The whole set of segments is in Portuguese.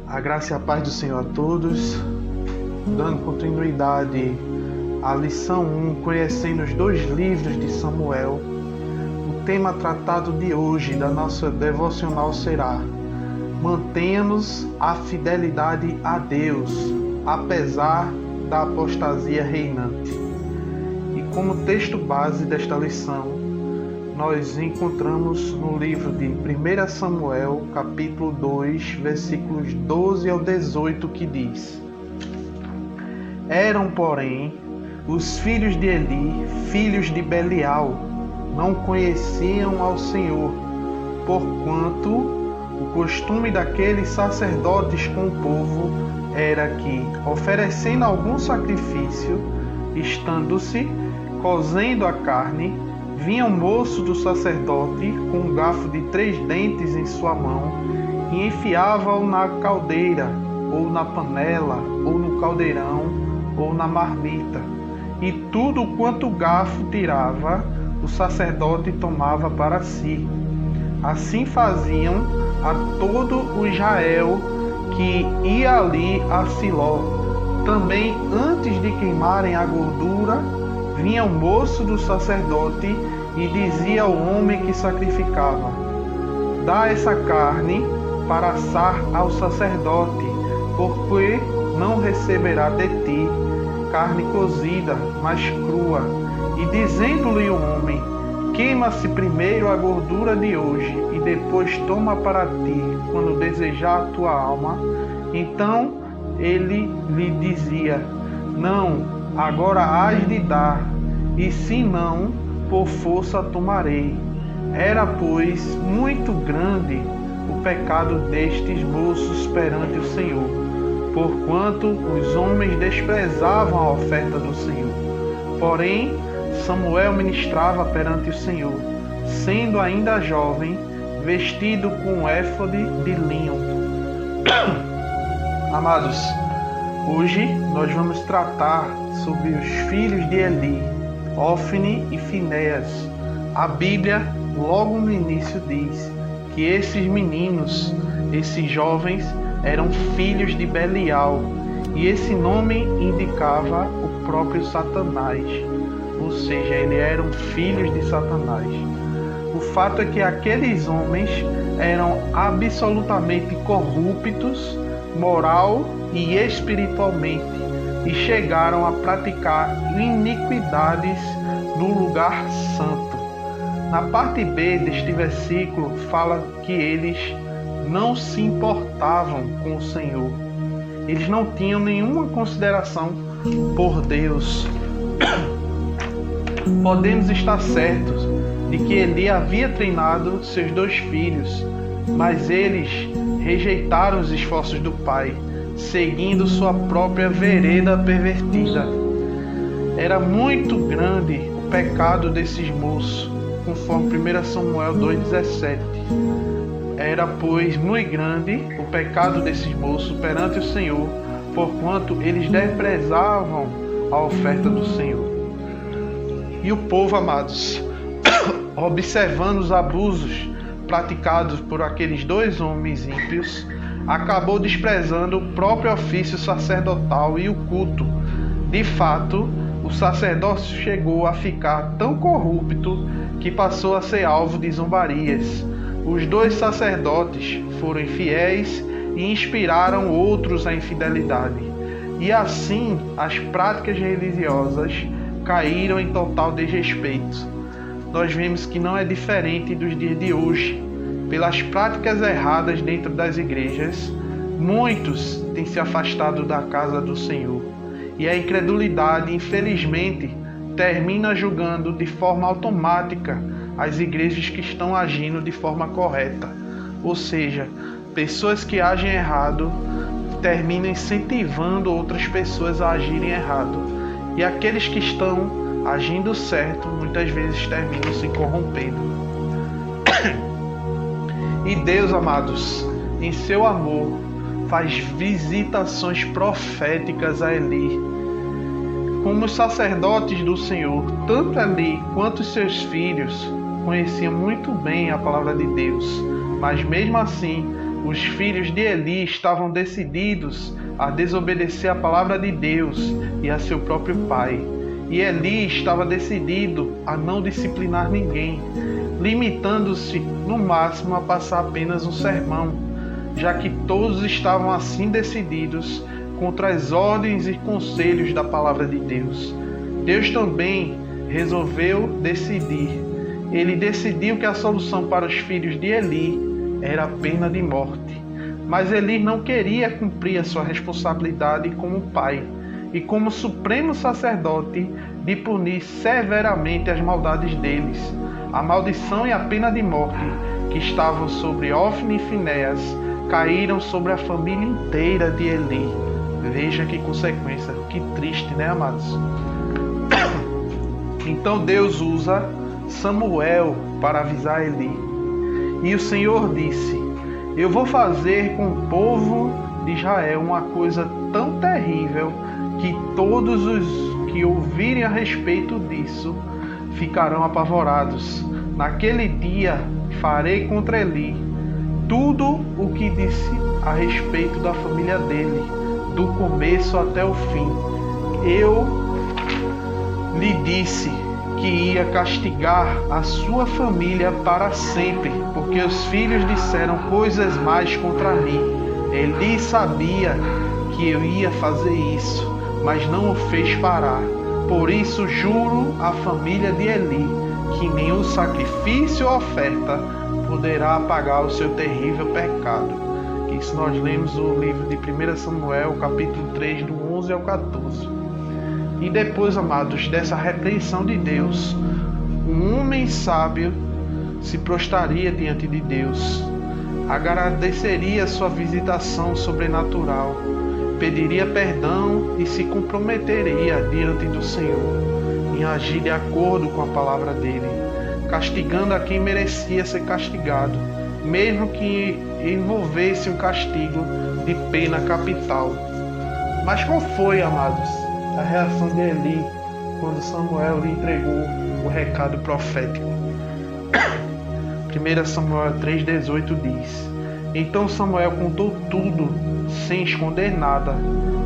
A graça e a paz do Senhor a todos, dando continuidade à lição 1, conhecendo os 2 livros de Samuel. O tema tratado de hoje da nossa devocional será: mantenha-nos a fidelidade a Deus, apesar da apostasia reinante. E como texto base desta lição, nós encontramos no livro de 1 Samuel, capítulo 2, versículos 12 ao 18, que diz: Eram, porém, os filhos de Eli, filhos de Belial, não conheciam ao Senhor, porquanto o costume daqueles sacerdotes com o povo era que, oferecendo algum sacrifício, estando-se cozendo a carne, vinha o moço do sacerdote com um garfo de 3 dentes em sua mão e enfiava-o na caldeira, ou na panela, ou no caldeirão, ou na marmita. E tudo quanto o garfo tirava, o sacerdote tomava para si. Assim faziam a todo o Israel que ia ali a Siló. Também antes de queimarem a gordura, vinha o moço do sacerdote e dizia ao homem que sacrificava: dá essa carne para assar ao sacerdote, porque não receberá de ti carne cozida, mas crua. E dizendo-lhe o homem: queima-se primeiro a gordura de hoje, e depois toma para ti, quando desejar a tua alma. Então ele lhe dizia: não, agora hás de dar, e se não, por força tomarei. Era, pois, muito grande o pecado destes moços perante o Senhor, porquanto os homens desprezavam a oferta do Senhor. Porém, Samuel ministrava perante o Senhor, sendo ainda jovem, vestido com um éfode de linho. Amados, hoje nós vamos tratar sobre os filhos de Eli, Ofni e Finéias. A Bíblia, logo no início, diz que esses meninos, esses jovens, eram filhos de Belial, e esse nome indicava o próprio Satanás, ou seja, eles eram filhos de Satanás. O fato é que aqueles homens eram absolutamente corruptos, moral e espiritualmente, e chegaram a praticar iniquidades no lugar santo. Na parte B deste versículo fala que eles não se importavam com o Senhor. Eles não tinham nenhuma consideração por Deus. Podemos estar certos de que Eli havia treinado seus 2 filhos, mas eles rejeitaram os esforços do pai, seguindo sua própria vereda pervertida. Era muito grande o pecado desses moços, conforme 1 Samuel 2,17. Era, pois, muito grande o pecado desses moços perante o Senhor, porquanto eles desprezavam a oferta do Senhor. E o povo, amados, observando os abusos praticados por aqueles 2 homens ímpios, acabou desprezando o próprio ofício sacerdotal e o culto. De fato, o sacerdócio chegou a ficar tão corrupto que passou a ser alvo de zombarias. Os 2 sacerdotes foram infiéis e inspiraram outros à infidelidade. E assim, as práticas religiosas caíram em total desrespeito. Nós vemos que não é diferente dos dias de hoje. Pelas práticas erradas dentro das igrejas, muitos têm se afastado da casa do Senhor. E a incredulidade, infelizmente, termina julgando de forma automática as igrejas que estão agindo de forma correta. Ou seja, pessoas que agem errado terminam incentivando outras pessoas a agirem errado. E aqueles que estão agindo certo, muitas vezes terminam se corrompendo. E Deus, amados, em seu amor, faz visitações proféticas a Eli. Como os sacerdotes do Senhor, tanto Eli quanto os seus filhos conheciam muito bem a palavra de Deus, mas mesmo assim Os filhos de Eli estavam decididos a desobedecer a palavra de Deus e a seu próprio pai. E Eli estava decidido a não disciplinar ninguém, limitando-se no máximo a passar apenas um sermão, já que todos estavam assim decididos contra as ordens e conselhos da palavra de Deus. Deus também resolveu decidir. Ele decidiu que a solução para os filhos de Eli era a pena de morte. Mas Eli não queria cumprir a sua responsabilidade como pai e como supremo sacerdote de punir severamente as maldades deles. A maldição e a pena de morte que estavam sobre Ofni e Finéias caíram sobre a família inteira de Eli. Veja que consequência, que triste, né, amados? Então Deus usa Samuel para avisar Eli. E o Senhor disse: eu vou fazer com o povo de Israel uma coisa tão terrível que todos os que ouvirem a respeito disso ficarão apavorados. Naquele dia farei contra Eli tudo o que disse a respeito da família dele, do começo até o fim. Eu lhe disse que ia castigar a sua família para sempre, porque os filhos disseram coisas más contra mim. Eli sabia que eu ia fazer isso, mas não o fez parar. Por isso juro à família de Eli que nenhum sacrifício ou oferta poderá apagar o seu terrível pecado. Isso nós lemos no livro de 1 Samuel, capítulo 3, do 11 ao 14. E depois, amados, dessa repreensão de Deus, um homem sábio se prostraria diante de Deus, agradeceria sua visitação sobrenatural, pediria perdão e se comprometeria diante do Senhor em agir de acordo com a palavra dele, castigando a quem merecia ser castigado, mesmo que envolvesse um castigo de pena capital. Mas qual foi, amados, a reação de Eli quando Samuel lhe entregou o recado profético? 1 Samuel 3,18 diz: então Samuel contou tudo, sem esconder nada,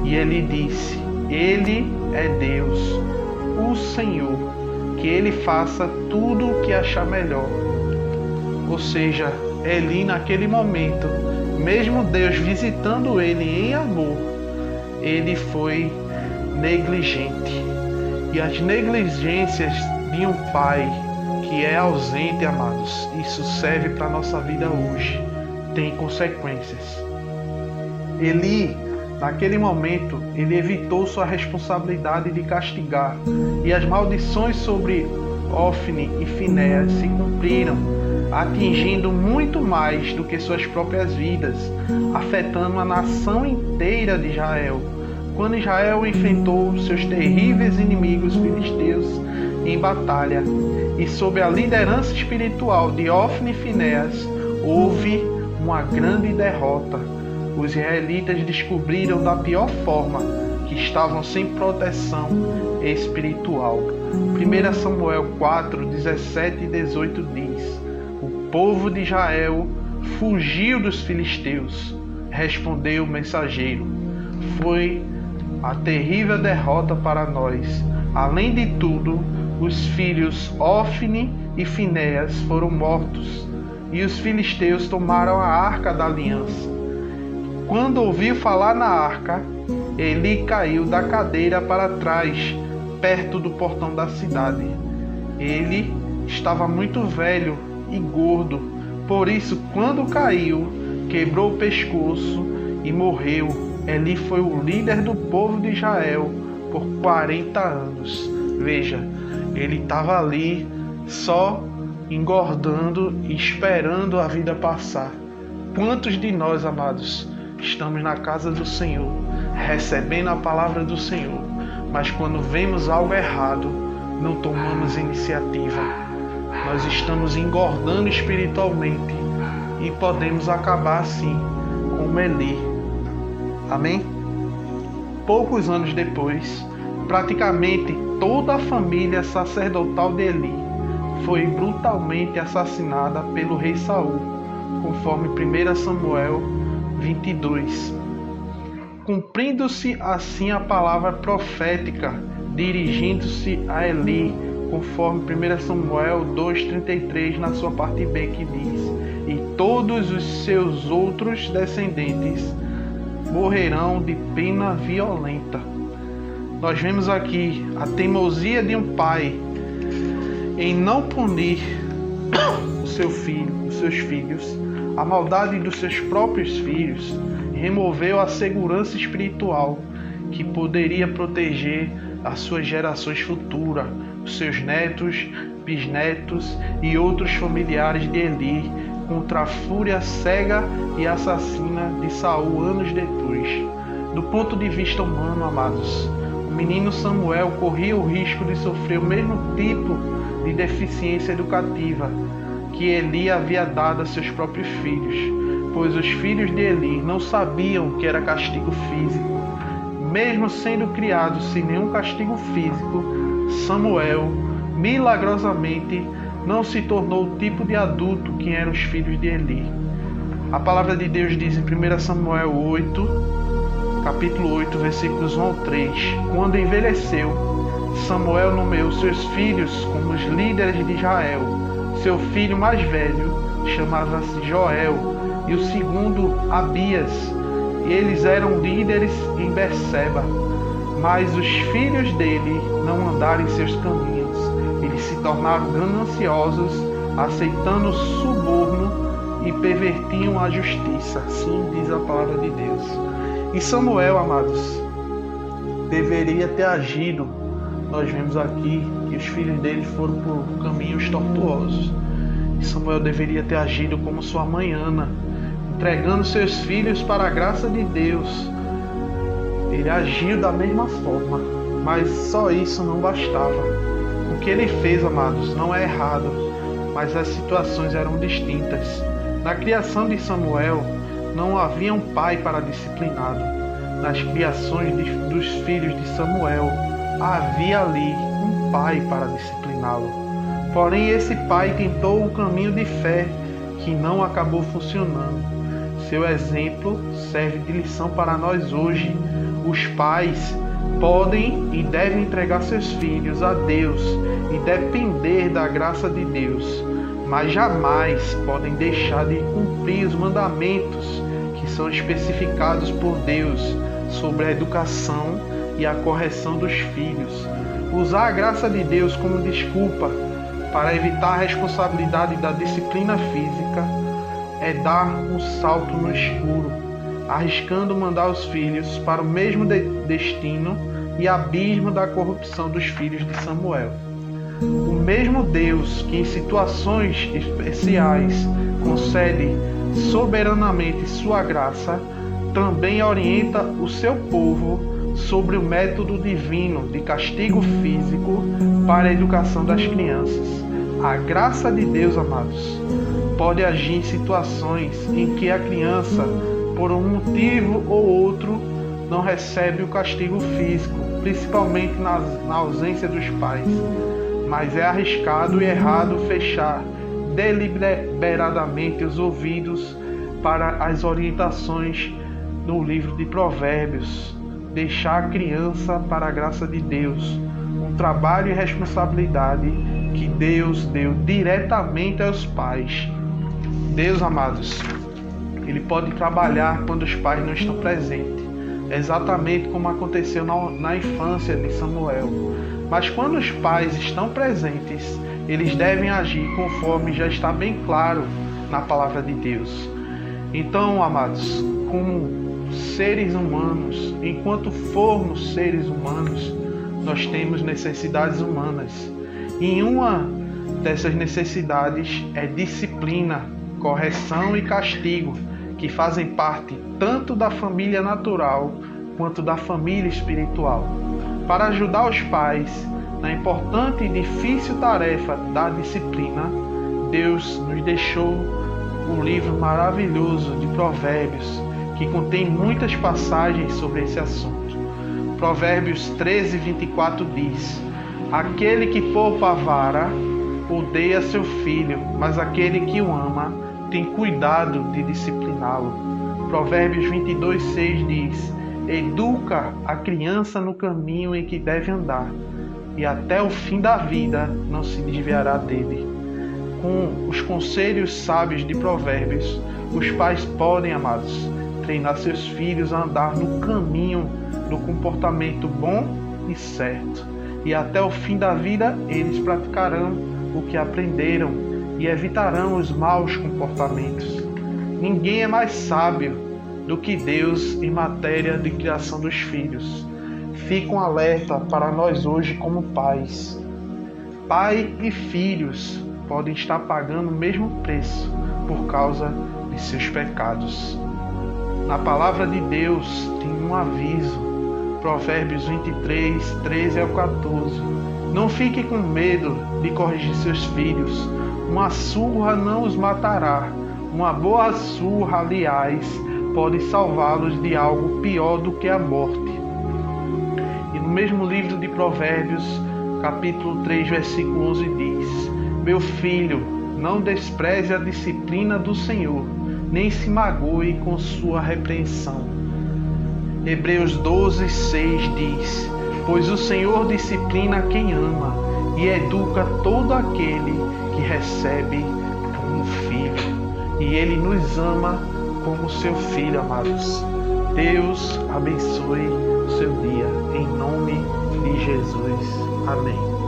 e ele disse: ele é Deus, o Senhor, que ele faça tudo o que achar melhor. Ou seja, Eli naquele momento, mesmo Deus visitando ele em amor, ele foi negligente. E as negligências de um pai que é ausente, amados, isso serve para a nossa vida hoje, tem consequências. Eli, naquele momento, ele evitou sua responsabilidade de castigar, e as maldições sobre Ofni e Finéias se cumpriram, atingindo muito mais do que suas próprias vidas, afetando a nação inteira de Israel. Quando Israel enfrentou seus terríveis inimigos filisteus em batalha, e sob a liderança espiritual de Ofni e Finéias, houve uma grande derrota. Os israelitas descobriram da pior forma que estavam sem proteção espiritual. 1 Samuel 4, 17 e 18 diz: o povo de Israel fugiu dos filisteus. Respondeu o mensageiro: foi a terrível derrota para nós. Além de tudo, os filhos Ofni e Finéias foram mortos, e os filisteus tomaram a arca da aliança. Quando ouviu falar na arca, Eli caiu da cadeira para trás, perto do portão da cidade. Ele estava muito velho e gordo, por isso, quando caiu, quebrou o pescoço e morreu. Eli foi o líder do povo de Israel por 40 anos. Veja, ele estava ali só engordando e esperando a vida passar. Quantos de nós, amados, estamos na casa do Senhor, recebendo a palavra do Senhor, mas quando vemos algo errado, não tomamos iniciativa. Nós estamos engordando espiritualmente e podemos acabar assim como Eli. Amém? Poucos anos depois, praticamente toda a família sacerdotal de Eli foi brutalmente assassinada pelo rei Saul, com conforme 1 Samuel 22. Cumprindo-se assim a palavra profética, dirigindo-se a Eli, conforme 1 Samuel 2,33, na sua parte B, que diz: e todos os seus outros descendentes morrerão de pena violenta. Nós vemos aqui a teimosia de um pai em não punir os seus filhos, a maldade dos seus próprios filhos, removeu a segurança espiritual que poderia proteger as suas gerações futuras, os seus netos, bisnetos e outros familiares de Eli, contra a fúria cega e assassina de Saul anos depois. Do ponto de vista humano, amados, o menino Samuel corria o risco de sofrer o mesmo tipo de deficiência educativa que Eli havia dado a seus próprios filhos, pois os filhos de Eli não sabiam que era castigo físico. Mesmo sendo criados sem nenhum castigo físico, Samuel, milagrosamente, não se tornou o tipo de adulto que eram os filhos de Eli. A palavra de Deus diz em 1 Samuel 8, capítulo 8, versículos 1 ao 3, quando envelheceu, Samuel nomeou seus filhos como os líderes de Israel. Seu filho mais velho chamava-se Joel e o segundo Abias. Eles eram líderes em Berseba, mas os filhos dele não andaram em seus caminhos. Eles se tornaram gananciosos, aceitando o suborno e pervertiam a justiça. Assim diz a palavra de Deus. E Samuel, amados, deveria ter agido. Nós vemos aqui que os filhos dele foram por caminhos tortuosos. E Samuel deveria ter agido como sua mãe Ana, entregando seus filhos para a graça de Deus. Ele agiu da mesma forma, mas só isso não bastava. O que ele fez, amados, não é errado, mas as situações eram distintas. Na criação de Samuel, não havia um pai para discipliná-lo. Nas criações dos filhos de Samuel, havia ali um pai para discipliná-lo. Porém, esse pai tentou o caminho de fé, que não acabou funcionando. Seu exemplo serve de lição para nós hoje. Os pais podem e devem entregar seus filhos a Deus e depender da graça de Deus, mas jamais podem deixar de cumprir os mandamentos que são especificados por Deus sobre a educação e a correção dos filhos. Usar a graça de Deus como desculpa para evitar a responsabilidade da disciplina física é dar um salto no escuro, arriscando mandar os filhos para o mesmo destino e abismo da corrupção dos filhos de Samuel. O mesmo Deus que em situações especiais concede soberanamente sua graça, também orienta o seu povo sobre o método divino de castigo físico para a educação das crianças. A graça de Deus, amados, pode agir em situações em que a criança, por um motivo ou outro, não recebe o castigo físico, principalmente na ausência dos pais. Mas é arriscado e errado fechar deliberadamente os ouvidos para as orientações no livro de Provérbios. Deixar a criança para a graça de Deus, um trabalho e responsabilidade que Deus deu diretamente aos pais. Deus, amados, Ele pode trabalhar quando os pais não estão presentes, exatamente como aconteceu na infância de Samuel. Mas quando os pais estão presentes, eles devem agir conforme já está bem claro na palavra de Deus. Então, amados, como seres humanos, enquanto formos seres humanos, nós temos necessidades humanas. E uma dessas necessidades é disciplina, correção e castigo, que fazem parte tanto da família natural quanto da família espiritual. Para ajudar os pais na importante e difícil tarefa da disciplina, Deus nos deixou um livro maravilhoso de Provérbios, que contém muitas passagens sobre esse assunto. Provérbios 13, 24 diz: aquele que poupa a vara odeia seu filho, mas aquele que o ama tem cuidado de discipliná-lo. Provérbios 22:6 diz: educa a criança no caminho em que deve andar, e até o fim da vida não se desviará dele. Com os conselhos sábios de Provérbios, os pais podem, amados, treinar seus filhos a andar no caminho do comportamento bom e certo. E até o fim da vida eles praticarão o que aprenderam e evitarão os maus comportamentos. Ninguém é mais sábio do que Deus em matéria de criação dos filhos. Fica um alerta para nós hoje como pais. Pai e filhos podem estar pagando o mesmo preço por causa de seus pecados. Na palavra de Deus tem um aviso. Provérbios 23:13-14. Não fique com medo de corrigir seus filhos. Uma surra não os matará. Uma boa surra, aliás, pode salvá-los de algo pior do que a morte. E no mesmo livro de Provérbios, capítulo 3, versículo 11 diz: meu filho, não despreze a disciplina do Senhor, nem se magoe com sua repreensão. Hebreus 12:6 diz: pois o Senhor disciplina quem ama e educa todo aquele que recebe como filho. E Ele nos ama como seu filho, amados. Deus abençoe o seu dia, em nome de Jesus. Amém.